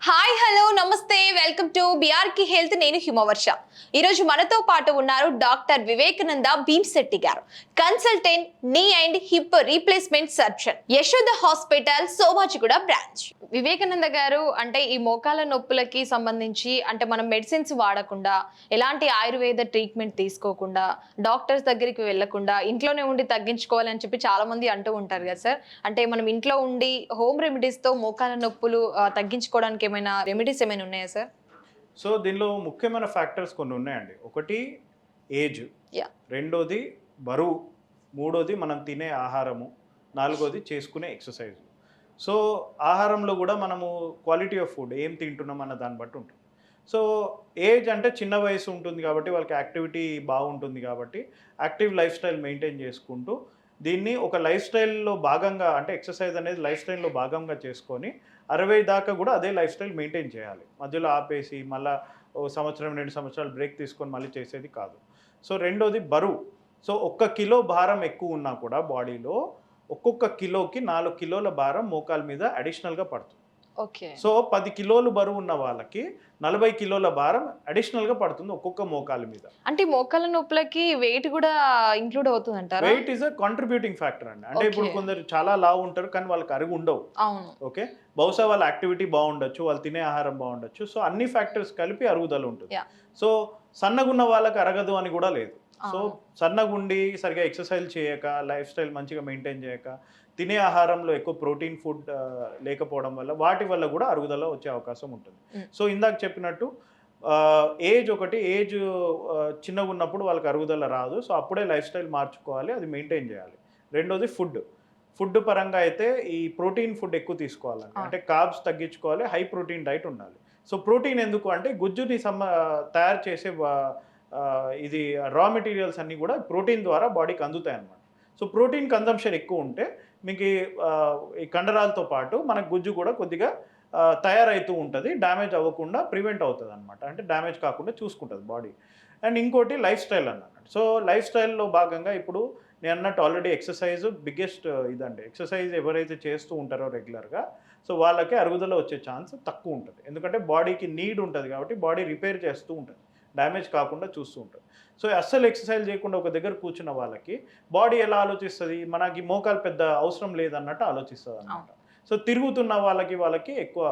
Hi hello నమస్తే welcome to బిఆర్కి health. నేను హిమవర్ష. ఈరోజు మనతో పాటు ఉన్నారు డాక్టర్ వివేకానంద భీమ్శెట్టి గారు, కన్సల్టెంట్ నీ and hip replacement surgeon, Yashoda hospital, Somajiguda branch. Vivekananda గారు, అంటే ఈ మోకాల నొప్పులకి సంబంధించి అంటే మనం మెడిసిన్స్ వాడకుండా, ఎలాంటి ఆయుర్వేద ట్రీట్మెంట్ తీసుకోకుండా, డాక్టర్స్ దగ్గరికి వెళ్లకుండా ఇంట్లోనే ఉండి తగ్గించుకోవాలని చెప్పి చాలా మంది అంటూ ఉంటారు కదా సార్. అంటే మనం ఇంట్లో ఉండి హోమ్ రెమెడీస్ తో మోకాల నొప్పులు తగ్గించుకోవడానికి ఏమైనా రెమెడీస్ ఏమైనా ఉన్నాయా సార్? సో, దీనిలో ముఖ్యమైన ఫ్యాక్టర్స్ కొన్ని ఉన్నాయండి. ఒకటి ఏజ్, యా. రెండోది బరువు, మూడోది మనం తినే ఆహారము, నాలుగోది చేసుకునే ఎక్సర్సైజ్. సో, ఆహారంలో కూడా మనము క్వాలిటీ ఆఫ్ ఫుడ్ ఏం తింటున్నాం అన్న దాన్ని బట్టి ఉంటుంది. సో, ఏజ్ అంటే చిన్న వయసు ఉంటుంది కాబట్టి వాళ్ళకి యాక్టివిటీ బాగుంటుంది కాబట్టి యాక్టివ్ లైఫ్ స్టైల్ మెయింటైన్ చేసుకుంటూ దీన్ని ఒక లైఫ్ స్టైల్‌లో భాగంగా, అంటే ఎక్సర్సైజ్ అనేది లైఫ్ స్టైల్‌లో భాగంగా చేసుకొని 60 దాకా కూడా అదే లైఫ్ స్టైల్ మెయింటైన్ చేయాలి. మధ్యలో ఆపేసి మళ్ళా ఓ సంవత్సరం, 2 సంవత్సరాలు బ్రేక్ తీసుకొని మళ్ళీ చేసేది కాదు. సో, రెండోది బరువు. సో, 1 కిలో భారం ఎక్కువ ఉన్నా కూడా బాడీలో ఒక్కొక్క కిలోకి 4 కిలోల భారం మోకాల మీద అడిషనల్‌గా పడుతుంది. ఓకే. సో, 10 కిలోలు బరువు ఉన్న వాళ్ళకి 40 కిలోల భారం అడిషనల్‌గా పడుతుంది ఒక్కొక్క మోకాలి మీద. అంటే మోకాల నొప్పులకి వెయిట్ కూడా ఇంక్లూడ్ అవుతుందంటారా? Weight is a contributing factor అండి. అంటే ఇప్పుడు ఓకే. కొందరు చాలా లావు ఉంటారు కానీ వాళ్ళకి అరుగు ఉండవు. అవును. ఓకే. బహుశా వాళ్ళ యాక్టివిటీ బాగుండొచ్చు, వాళ్ళు తినే ఆహారం బాగుండొచ్చు. సో, అన్ని ఫ్యాక్టర్స్ కలిపి అరుగుదల ఉంటుంది. యా. సో, సన్నగున్న వాళ్ళకి అరగదు అని కూడా లేదు. సో, అవును. సన్నగుండి సరిగ్గా ఎక్సర్సైజ్ చేయక, లైఫ్ స్టైల్ మంచిగా మెయింటైన్ చేయక, తినే ఆహారంలో ఎక్కువ ప్రోటీన్ ఫుడ్ లేకపోవడం వల్ల వాటి వల్ల కూడా అరుగుదల వచ్చే అవకాశం ఉంటుంది. సో, ఇందాక చెప్పినట్టు ఏజ్ ఒకటి, ఏజ్ చిన్నగా ఉన్నప్పుడు వాళ్ళకి అరుగుదల రాదు. సో, అప్పుడే లైఫ్ స్టైల్ మార్చుకోవాలి, అది మెయింటైన్ చేయాలి. రెండోది ఫుడ్. ఫుడ్ పరంగా అయితే ఈ ప్రోటీన్ ఫుడ్ ఎక్కువ తీసుకోవాలండి. అంటే కార్బ్స్ తగ్గించుకోవాలి, హై ప్రోటీన్ డైట్ ఉండాలి. సో, ప్రోటీన్ ఎందుకు అంటే గుజ్జుని తయారు చేసే ఇది రా మెటీరియల్స్ అన్నీ కూడా ప్రోటీన్ ద్వారా బాడీకి అందుతాయి అన్నమాట. సో, ప్రోటీన్ కన్జంప్షన్ ఎక్కువ ఉంటే మీకు ఈ కండరాలతో పాటు మనకు గుజ్జు కూడా కొద్దిగా తయారవుతూ ఉంటుంది. డ్యామేజ్ అవ్వకుండా ప్రివెంట్ అవుతుంది అనమాట. అంటే డ్యామేజ్ కాకుండా చూసుకుంటుంది బాడీ. అండ్ ఇంకోటి లైఫ్ స్టైల్ అన్నమాట. సో, లైఫ్ స్టైల్లో భాగంగా ఇప్పుడు నేను అన్నట్టు ఆల్రెడీ ఎక్సర్సైజ్ బిగ్గెస్ట్ ఇదండి. ఎక్సర్సైజ్ ఎవరైతే చేస్తూ ఉంటారో రెగ్యులర్గా, సో వాళ్ళకి అరుగుదల వచ్చే ఛాన్స్ తక్కువ ఉంటుంది. ఎందుకంటే బాడీకి నీడ్ ఉంటుంది కాబట్టి బాడీ రిపేర్ చేస్తూ ఉంటుంది, డ్యామేజ్ కాకుండా చూస్తూ ఉంటుంది. సో, అస్సలు ఎక్సర్సైజ్ చేయకుండా ఒక దగ్గర కూర్చున్న వాళ్ళకి బాడీ ఎలా ఆలోచిస్తుంది, మనకి మోకాలు పెద్ద అవసరం లేదన్నట్టు ఆలోచిస్తుంది అనమాట. సో, తిరుగుతున్న వాళ్ళకి ఎక్కువ.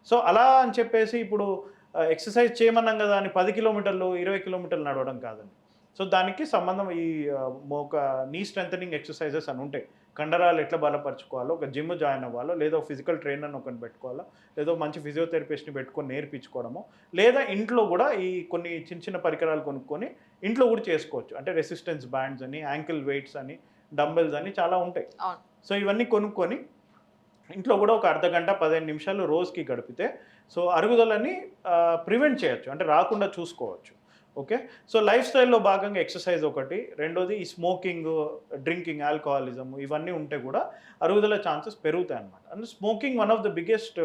సో, అలా అని చెప్పేసి ఇప్పుడు ఎక్సర్సైజ్ చేయమన్నాం కదా అని 10 కిలోమీటర్లు 20 కిలోమీటర్లు నడవడం కాదండి. సో, దానికి సంబంధం ఈ నీ స్ట్రెంథనింగ్ ఎక్సర్సైజెస్ అని ఉంటాయి. కండరాలు ఎట్లా బలపరుచుకోవాలో, ఒక జిమ్ జాయిన్ అవ్వాలో, లేదా ఫిజికల్ ట్రైనర్ని ఒకరిని పెట్టుకోవాలో, లేదా మంచి ఫిజియోథెరపిస్ట్ని పెట్టుకొని నేర్పించుకోవడమో, లేదా ఇంట్లో కూడా ఈ కొన్ని చిన్న చిన్న పరికరాలు కొనుక్కొని ఇంట్లో కూడా చేసుకోవచ్చు. అంటే రెసిస్టెన్స్ బ్యాండ్స్ అని, యాంకిల్ వెయిట్స్ అని, డంబెల్స్ అని చాలా ఉంటాయి. సో, ఇవన్నీ కొనుక్కొని ఇంట్లో కూడా ఒక అర్ధగంట 15 నిమిషాలు రోజుకి గడిపితే సో అరుగుదలని ప్రివెంట్ చేయొచ్చు, అంటే రాకుండా చూసుకోవచ్చు. ఓకే. సో, లైఫ్ స్టైల్లో భాగంగా ఎక్సర్సైజ్ ఒకటి, రెండోది ఈ స్మోకింగ్, డ్రింకింగ్, ఆల్కహాలిజం ఇవన్నీ ఉంటే కూడా అరుగుదల ఛాన్సెస్ పెరుగుతాయి అన్నమాట. అంటే smoking one of the biggest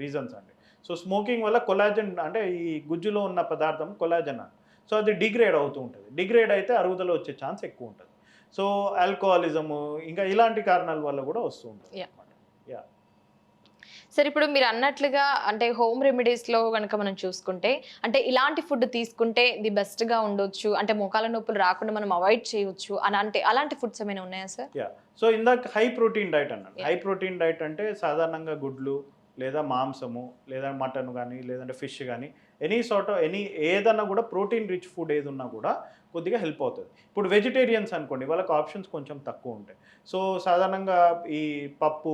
reasons అండి. సో, స్మోకింగ్ వల్ల కొలాజన్, అంటే ఈ గుజ్జులో ఉన్న పదార్థం కొలాజన్ అని, సో అది డిగ్రేడ్ అవుతూ ఉంటుంది. డిగ్రేడ్ అయితే అరుగుదల వచ్చే ఛాన్స్ ఎక్కువ ఉంటుంది. సో, ఆల్కహాలిజము ఇంకా ఇలాంటి కారణాల వల్ల కూడా వస్తూ ఉంటుంది అన్నమాట. యా. సరే, ఇప్పుడు మీరు అన్నట్లుగా అంటే హోమ్ రెమెడీస్లో కనుక మనం చూసుకుంటే, అంటే ఇలాంటి ఫుడ్ తీసుకుంటే ది బెస్ట్గా ఉండొచ్చు, అంటే మోకాల నొప్పులు రాకుండా మనం అవాయిడ్ చేయొచ్చు అని, అంటే అలాంటి ఫుడ్స్ ఏమైనా ఉన్నాయా సార్? యా. సో, ఇందాక హై ప్రోటీన్ డైట్ అన్నాను. హై ప్రోటీన్ డైట్ అంటే సాధారణంగా గుడ్లు, లేదా మాంసము, లేదా మటన్ కానీ, లేదంటే ఫిష్ కానీ, ఏదన్నా కూడా ప్రోటీన్ రిచ్ ఫుడ్ ఏది ఉన్నా కూడా కొద్దిగా హెల్ప్ అవుతుంది. ఇప్పుడు వెజిటేరియన్స్ అనుకోండి, వాళ్ళకి ఆప్షన్స్ కొంచెం తక్కువ ఉంటాయి. సో, సాధారణంగా ఈ పప్పు,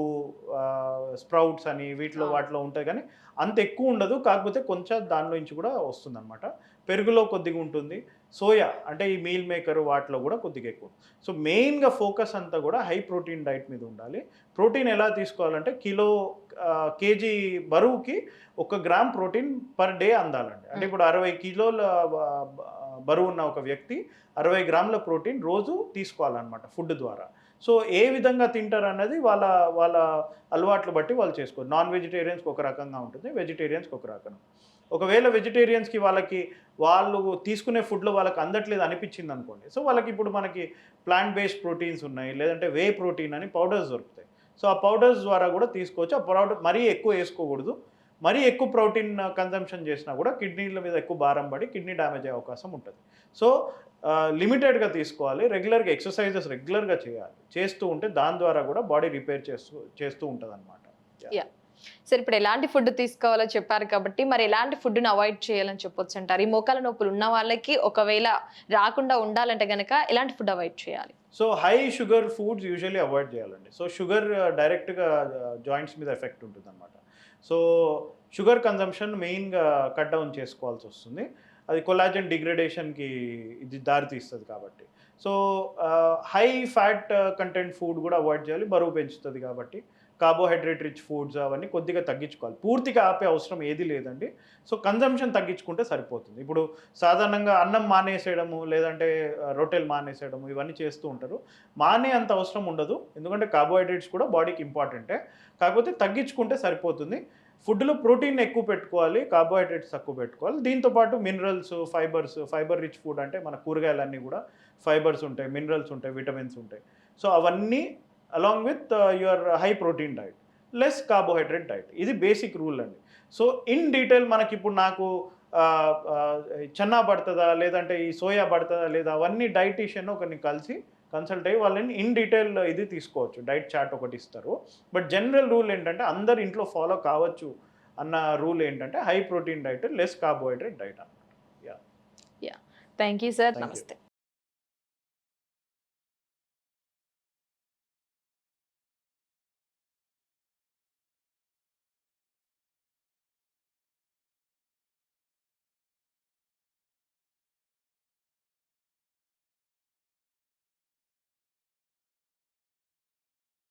స్ప్రౌట్స్ అని వీటిలో వాటిలో ఉంటాయి కానీ అంత ఎక్కువ ఉండదు. కాకపోతే కొంచెం దానిలో నుంచి కూడా వస్తుందన్నమాట. పెరుగులో కొద్దిగా ఉంటుంది. సోయా అంటే ఈ మీల్ మేకర్ వాటిలో కూడా కొద్దిగా ఎక్కువ. సో, మెయిన్గా ఫోకస్ అంతా కూడా హై ప్రోటీన్ డైట్ మీద ఉండాలి. ప్రోటీన్ ఎలా తీసుకోవాలంటే కేజీ బరువుకి 1 గ్రామ్ ప్రోటీన్ పర్ డే అందాలండి. అంటే ఇప్పుడు 60 కిలోల బరువు ఉన్న ఒక వ్యక్తి 60 గ్రాముల ప్రోటీన్ రోజు తీసుకోవాలన్నమాట ఫుడ్ ద్వారా. సో, ఏ విధంగా తింటారు అన్నది వాళ్ళ వాళ్ళ అలవాట్లు బట్టి వాళ్ళు చేసుకోరు. నాన్ వెజిటేరియన్స్కి ఒక రకంగా ఉంటుంది, వెజిటేరియన్స్కి ఒక రకంగా. ఒకవేళ వెజిటేరియన్స్కి వాళ్ళు తీసుకునే ఫుడ్లో వాళ్ళకి అందట్లేదు అనిపించింది అనుకోండి, సో వాళ్ళకి ఇప్పుడు మనకి ప్లాంట్ బేస్డ్ ప్రోటీన్స్ ఉన్నాయి, లేదంటే వే ప్రోటీన్ అని పౌడర్స్ దొరుకుతాయి. సో, ఆ పౌడర్స్ ద్వారా కూడా తీసుకోవచ్చు. ఆ పౌడర్ మరీ ఎక్కువ వేసుకోకూడదు, మరీ ఎక్కువ ప్రోటీన్ కన్జంప్షన్ చేసినా కూడా కిడ్నీల మీద ఎక్కువ భారం పడి కిడ్నీ డ్యామేజ్ అయ్యే అవకాశం ఉంటుంది. సో లిమిటెడ్గా తీసుకోవాలి, రెగ్యులర్గా ఎక్సర్సైజెస్ రెగ్యులర్గా చేయాలి. చేస్తూ ఉంటే దాని ద్వారా కూడా బాడీ రిపేర్ చేస్తూ ఉంటుంది అనమాట. యా సార్, ఇప్పుడు ఎలాంటి ఫుడ్ తీసుకోవాలో చెప్పారు కాబట్టి మరి ఎలాంటి ఫుడ్ని అవాయిడ్ చేయాలని చెప్పొచ్చు అంటారు? ఈ మోకాల నొప్పులు ఉన్న వాళ్ళకి ఒకవేళ రాకుండా ఉండాలంటే కనుక ఎలాంటి ఫుడ్ అవాయిడ్ చేయాలి? So high sugar foods usually avoid చేయాలండి. సో షుగర్ డైరెక్ట్గా జాయింట్స్ మీద ఎఫెక్ట్ ఉంటుంది అనమాట. సో షుగర్ కన్జంప్షన్ మెయిన్గా కట్ డౌన్ చేసుకోవాల్సి వస్తుంది. అది కొలాజన్ డిగ్రేడేషన్కి ఇది దారితీస్తుంది కాబట్టి. So high fat content food కూడా అవాయిడ్ చేయాలి, బరువు పెంచుతుంది కాబట్టి. కార్బోహైడ్రేట్ రిచ్ ఫుడ్స్ అవన్నీ కొద్దిగా తగ్గించుకోవాలి. పూర్తిగా ఆపే అవసరం ఏది లేదండి. సో కన్జంప్షన్ తగ్గించుకుంటే సరిపోతుంది. ఇప్పుడు సాధారణంగా అన్నం మానేసేయడము, లేదంటే రొట్టెలు మానేసేయడము ఇవన్నీ చేస్తూ ఉంటారు. మానే అంత అవసరం ఉండదు, ఎందుకంటే కార్బోహైడ్రేట్స్ కూడా బాడీకి ఇంపార్టెంటే. కాకపోతే తగ్గించుకుంటే సరిపోతుంది. ఫుడ్లో ప్రోటీన్ ఎక్కువ పెట్టుకోవాలి, కార్బోహైడ్రేట్స్ తక్కువ పెట్టుకోవాలి. దీంతోపాటు మినరల్స్, ఫైబర్ రిచ్ ఫుడ్ అంటే మన కూరగాయలన్నీ కూడా ఫైబర్స్ ఉంటాయి, మినరల్స్ ఉంటాయి, విటమిన్స్ ఉంటాయి. సో అవన్నీ along with your high protein diet, less carbohydrate diet. ఇది బేసిక్ రూల్ అండి. సో ఇన్ డీటెయిల్ మనకి ఇప్పుడు నాకు చెన్నా పడుతుందా, లేదంటే ఈ సోయా పడుతుందా లేదా, అవన్నీ డైటీషియన్ ఒకరిని కలిసి కన్సల్ట్ అయ్యి వాళ్ళని ఇన్ డీటెయిల్ ఇది తీసుకోవచ్చు. డైట్ చార్ట్ ఒకటి ఇస్తారు. బట్ జనరల్ రూల్ ఏంటంటే అందరు ఇంట్లో ఫాలో కావచ్చు అన్న రూల్ ఏంటంటే high protein diet, less carbohydrate diet అన్నమాట. Yeah, thank you sir, Thank you. నమస్తే.